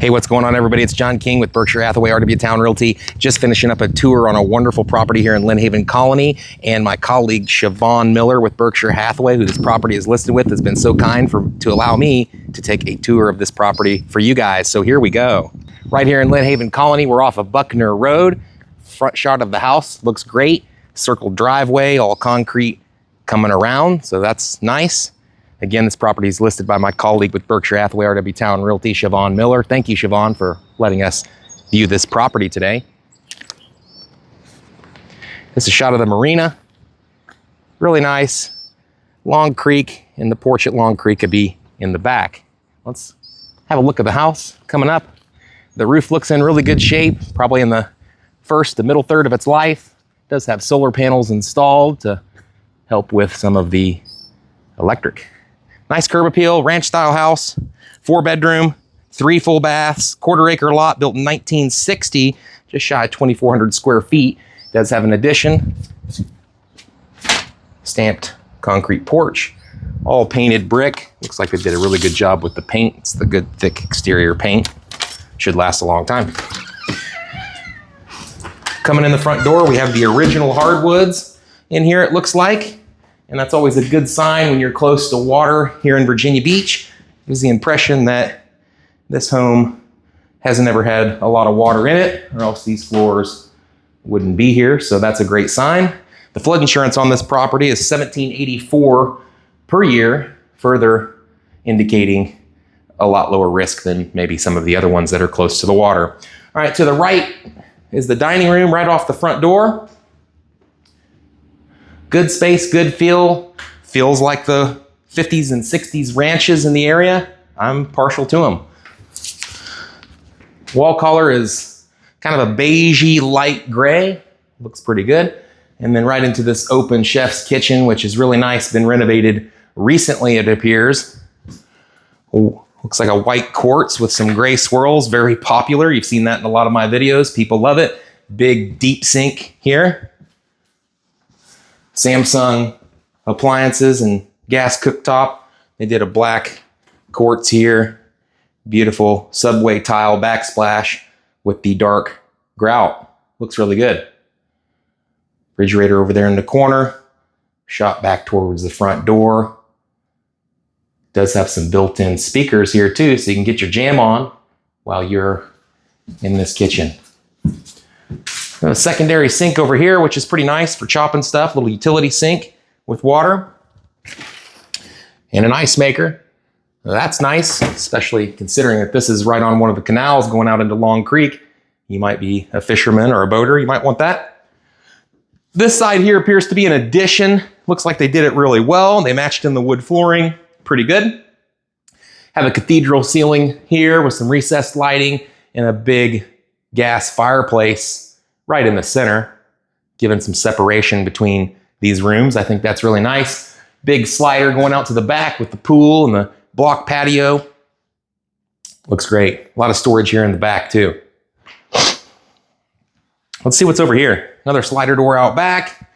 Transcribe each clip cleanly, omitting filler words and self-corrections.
Hey, what's going on, everybody? It's John King with Berkshire Hathaway, Towne Realty. Just finishing up a tour on a wonderful property here in Lynnhaven Colony, and my colleague Siobhan Miller with Berkshire Hathaway, who this property is listed with, has been so kind to allow me to take a tour of this property for you guys. So here we go. Right here in Lynnhaven Colony, we're off of Buckner Road. Front shot of the house looks great. Circled driveway, all concrete coming around, so that's nice. Again, this property is listed by my colleague with Berkshire Hathaway, Towne Realty, Siobhan Miller. Thank you, Siobhan, for letting us view this property today. This is a shot of the marina. Really nice. Long Creek, and the porch at Long Creek could be in the back. Let's have a look at the house coming up. The roof looks in really good shape, probably in the middle third of its life. It does have solar panels installed to help with some of the electric. Nice curb appeal, ranch style house, 4-bedroom, 3 full baths, quarter-acre lot built in 1960, just shy of 2,400 square feet. Does have an addition, stamped concrete porch, all painted brick. Looks like they did a really good job with the paint. It's the good thick exterior paint. Should last a long time. Coming in the front door, we have the original hardwoods in here, it looks like. And that's always a good sign when you're close to water here in Virginia Beach. Gives the impression that this home hasn't ever had a lot of water in it, or else these floors wouldn't be here. So that's a great sign. The flood insurance on this property is $1,784 per year, further indicating a lot lower risk than maybe some of the other ones that are close to the water. All right, to the right is the dining room right off the front door. Good space, good feel. Feels like the 50s and 60s ranches in the area. I'm partial to them. Wall color is kind of a beigey light gray. Looks pretty good. And then right into this open chef's kitchen, which is really nice. Been renovated recently, it appears. Oh, looks like a white quartz with some gray swirls. Very popular. You've seen that in a lot of my videos. People love it. Big deep sink here. Samsung appliances and gas cooktop. They did a black quartz here. Beautiful subway tile backsplash with the dark grout. Looks really good. Refrigerator over there in the corner. Shot back towards the front door. Does have some built-in speakers here too, so you can get your jam on while you're in this kitchen. A secondary sink over here, which is pretty nice for chopping stuff. Little utility sink with water. And an ice maker. That's nice, especially considering that this is right on one of the canals going out into Long Creek. You might be a fisherman or a boater. You might want that. This side here appears to be an addition. Looks like they did it really well. They matched in the wood flooring. Pretty good. Have a cathedral ceiling here with some recessed lighting and a big gas fireplace right in the center, giving some separation between these rooms. I think that's really nice. Big slider going out to the back with the pool and the block patio. Looks great. A lot of storage here in the back too. Let's see what's over here. Another slider door out back.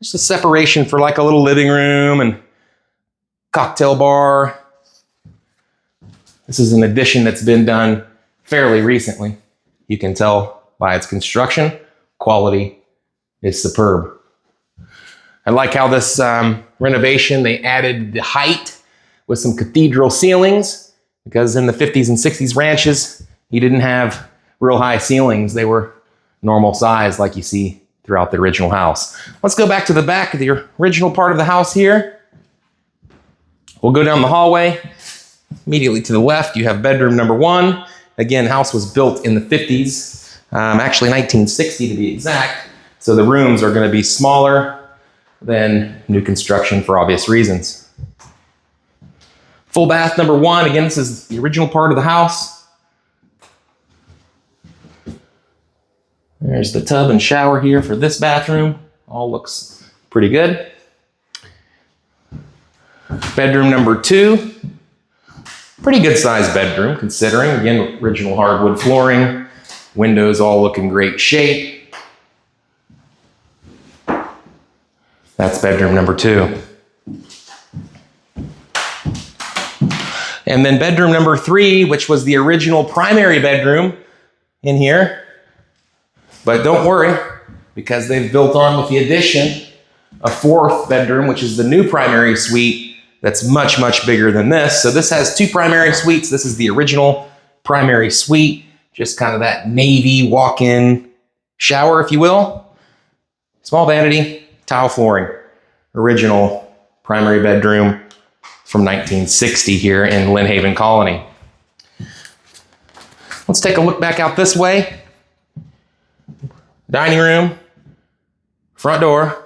Just a separation for like a little living room and cocktail bar. This is an addition that's been done fairly recently. You can tell by its construction. Quality is superb. I like how this renovation, they added the height with some cathedral ceilings, because in the 50s and 60s ranches, you didn't have real high ceilings. They were normal size like you see throughout the original house. Let's go back to the back of the original part of the house here. We'll go down the hallway. Immediately to the left, you have bedroom number 1. Again, house was built in the 50s. Actually 1960 to be exact. So the rooms are going to be smaller than new construction for obvious reasons. Full bath number 1. Again, this is the original part of the house. There's the tub and shower here for this bathroom. All looks pretty good. Bedroom number 2. Pretty good sized bedroom considering. Again, original hardwood flooring. Windows all look in great shape. That's bedroom number 2. And then bedroom number 3, which was the original primary bedroom in here. But don't worry, because they've built on with the addition a 4th bedroom, which is the new primary suite that's much, much bigger than this. So this has 2 primary suites. This is the original primary suite, just kind of that navy walk-in shower, if you will. Small vanity, tile flooring, original primary bedroom from 1960 here in Lynnhaven Colony. Let's take a look back out this way. Dining room, front door,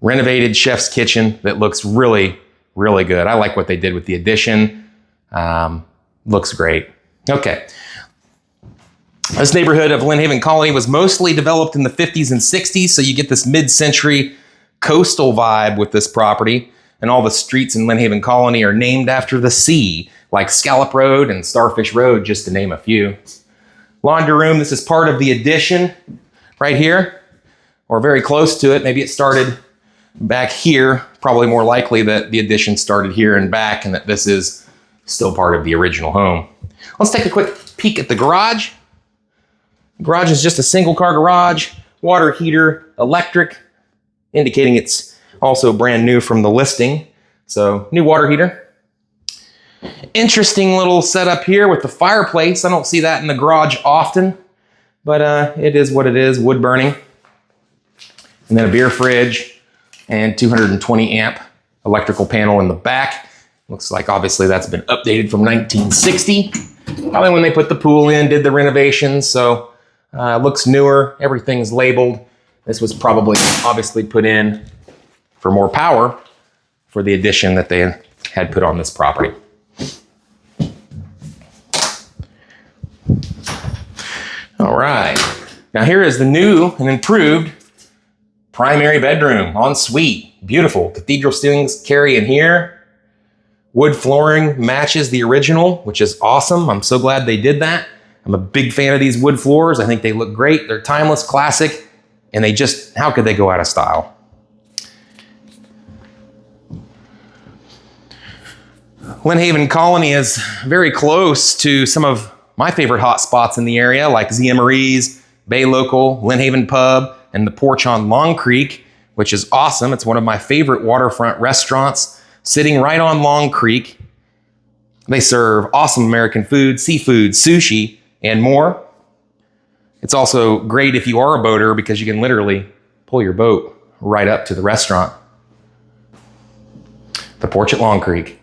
renovated chef's kitchen that looks really, really good. I like what they did with the addition. Looks great. Okay. This neighborhood of Lynnhaven Colony was mostly developed in the 50s and 60s, so you get this mid-century coastal vibe with this property. And all the streets in Lynnhaven Colony are named after the sea, like Scallop Road and Starfish Road, just to name a few. Laundry room, this is part of the addition right here, or very close to it. Maybe it started back here. Probably more likely that the addition started here and back, and that this is still part of the original home. Let's take a quick peek at the garage. The garage is just a single car garage, water heater, electric, indicating it's also brand new from the listing. So new water heater. Interesting little setup here with the fireplace. I don't see that in the garage often, but it is what it is, wood burning. And then a beer fridge and 220 amp electrical panel in the back. Looks like obviously that's been updated from 1960. Probably when they put the pool in, did the renovations, so looks newer. Everything's labeled. This was probably obviously put in for more power for the addition that they had put on this property. All right, now here is the new and improved primary bedroom, ensuite. Beautiful, cathedral ceilings carry in here. Wood flooring matches the original, which is awesome. I'm so glad they did that. I'm a big fan of these wood floors. I think they look great. They're timeless, classic, and they just, how could they go out of style? Lynnhaven Colony is very close to some of my favorite hot spots in the area, like Zia Marie's, Bay Local, Lynnhaven Pub, and the Porch on Long Creek, which is awesome. It's one of my favorite waterfront restaurants, sitting right on Long Creek. They serve awesome American food, seafood, sushi, and more. It's also great if you are a boater because you can literally pull your boat right up to the restaurant. The Porch at Long Creek.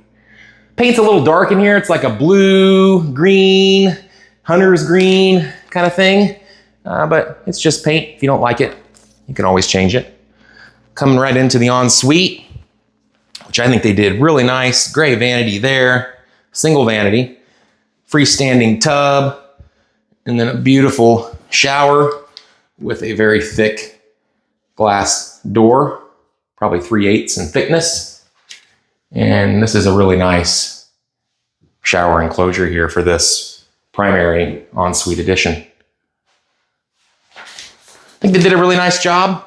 Paint's a little dark in here. It's like a blue, green, hunter's green kind of thing. But it's just paint. If you don't like it, you can always change it. Coming right into the ensuite, which I think they did really nice. Gray vanity there, single vanity, freestanding tub, and then a beautiful shower with a very thick glass door, probably 3/8 in thickness. And this is a really nice shower enclosure here for this primary ensuite addition. I think they did a really nice job.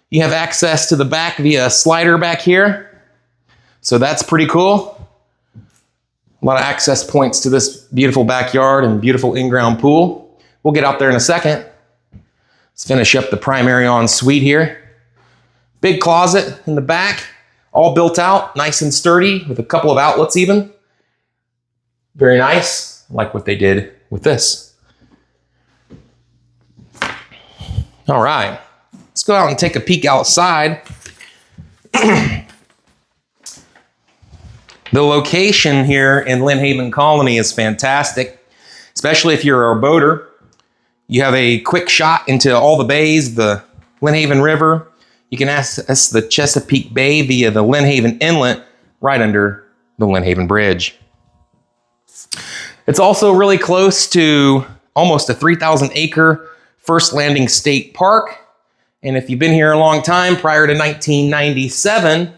You have access to the back via a slider back here. So that's pretty cool. A lot of access points to this beautiful backyard and beautiful in-ground pool. We'll get out there in a second. Let's finish up the primary ensuite here. Big closet in the back, all built out, nice and sturdy, with a couple of outlets even. Very nice. I like what they did with this. All right, let's go out and take a peek outside. The location here in Lynnhaven Colony is fantastic, especially if you're a boater. You have a quick shot into all the bays, the Lynnhaven River. You can access the Chesapeake Bay via the Lynnhaven Inlet right under the Lynnhaven Bridge. It's also really close to almost a 3,000 acre First Landing State Park. And if you've been here a long time, prior to 1997,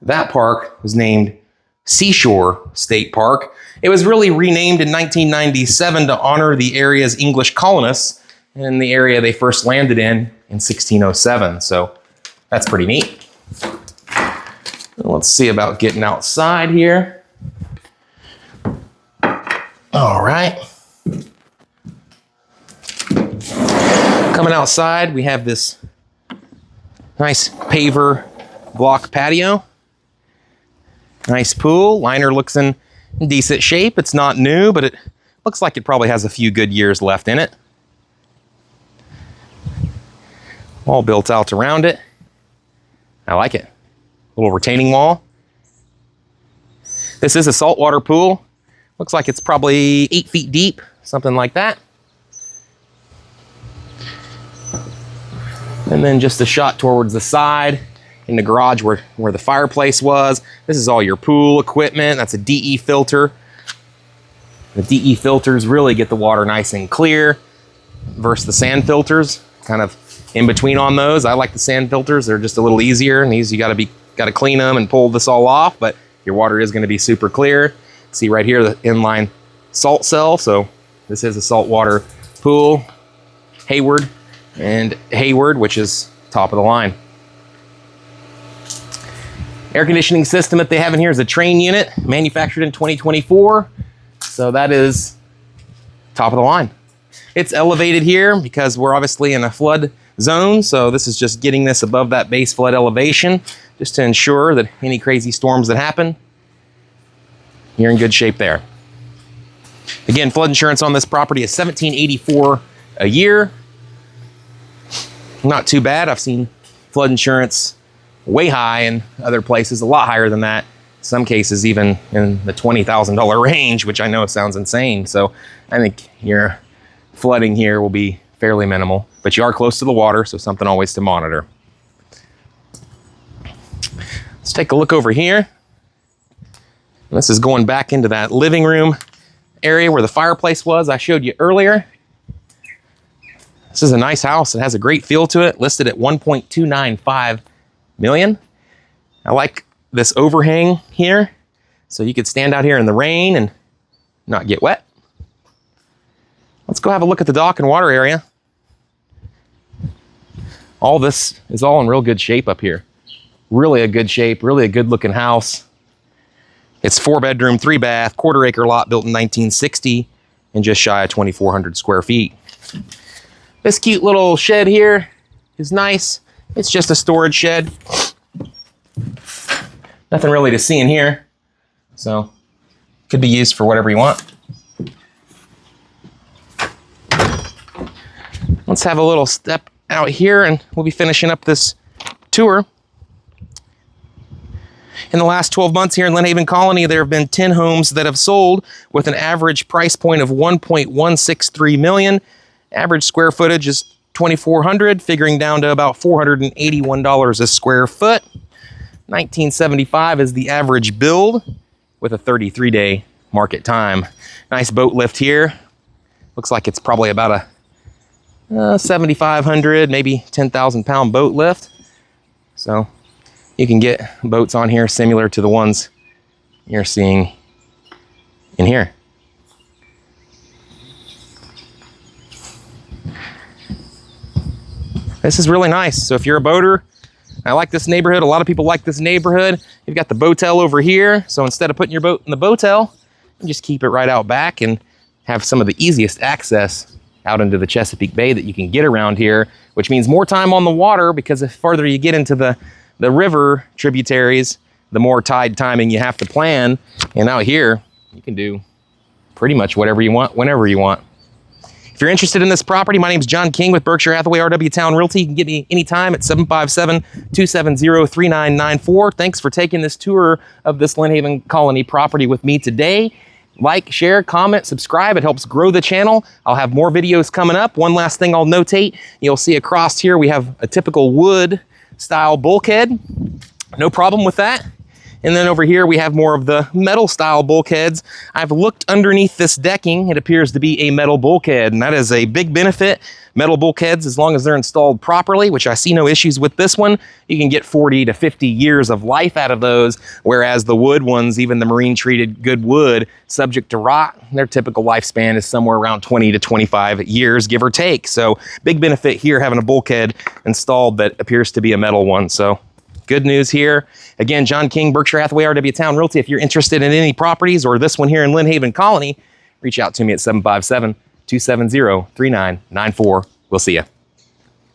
that park was named Seashore State Park. It was really renamed in 1997 to honor the area's English colonists and the area they first landed in 1607. So that's pretty neat. Let's see about getting outside here. All right. Coming outside, we have this nice paver block patio. Nice pool. Liner looks in decent shape. It's not new, but it looks like it probably has a few good years left in it. All built out around it. I like it. Little retaining wall. This is a saltwater pool. Looks like it's probably 8 feet deep, something like that. And then just a shot towards the side in the garage where the fireplace was. This is all your pool equipment. That's a DE filter. The DE filters really get the water nice and clear versus the sand filters. Kind of in between on those. I like the sand filters. They're just a little easier, and these you gotta clean them and pull this all off, but your water is gonna be super clear. See right here, the inline salt cell. So this is a saltwater pool. Hayward, which is top of the line. Air conditioning system that they have in here is a Train unit, manufactured in 2024. So that is top of the line. It's elevated here because we're obviously in a flood zone. So this is just getting this above that base flood elevation, just to ensure that any crazy storms that happen, you're in good shape there. Again, flood insurance on this property is $1,784 a year. Not too bad. I've seen flood insurance way high in other places, a lot higher than that. Some cases even in the $20,000 range, which I know sounds insane. So I think your flooding here will be fairly minimal, but you are close to the water, so something always to monitor. Let's take a look over here. This is going back into that living room area where the fireplace was I showed you earlier. This is a nice house. It has a great feel to it, listed at $1.295 million. I like this overhang here, so you could stand out here in the rain and not get wet. Let's go have a look at the dock and water area. All this is all in real good shape up here. Really a good shape, really a good looking house. It's 4-bedroom, 3-bath, quarter-acre lot built in 1960 and just shy of 2,400 square feet. This cute little shed here is nice. It's just a storage shed. Nothing really to see in here, so could be used for whatever you want. Let's have a little step out here and we'll be finishing up this tour. In the last 12 months here in Lynnhaven Colony, there have been 10 homes that have sold with an average price point of $1.163 million. Average square footage is 2,400, figuring down to about $481 a square foot. 1975 is the average build with a 33-day market time. Nice boat lift here. Looks like it's probably about a 7,500, maybe 10,000 pound boat lift. So you can get boats on here similar to the ones you're seeing in here. This is really nice. So if you're a boater, I like this neighborhood. A lot of people like this neighborhood. You've got the boatel over here. So instead of putting your boat in the boatel, you just keep it right out back and have some of the easiest access out into the Chesapeake Bay that you can get around here, which means more time on the water, because the farther you get into the river tributaries, the more tide timing you have to plan. And out here, you can do pretty much whatever you want, whenever you want. If you're interested in this property, my name is John King with Berkshire Hathaway RW Towne Realty. You can get me anytime at 757-270-3994. Thanks for taking this tour of this Lynnhaven Colony property with me today. Like, share, comment, subscribe. It helps grow the channel. I'll have more videos coming up. One last thing I'll notate, you'll see across here we have a typical wood style bulkhead. No problem with that. And then over here we have more of the metal style bulkheads. I've looked underneath this decking. It appears to be a metal bulkhead, and that is a big benefit. Metal bulkheads, as long as they're installed properly, which I see no issues with this one, you can get 40 to 50 years of life out of those, whereas the wood ones, even the marine treated good wood, subject to rot, their typical lifespan is somewhere around 20 to 25 years, give or take. So big benefit here having a bulkhead installed that appears to be a metal one. So good news here. Again, John King, Berkshire Hathaway, RW Towne Realty. If you're interested in any properties or this one here in Lynnhaven Colony, reach out to me at 757-270-3994. We'll see you.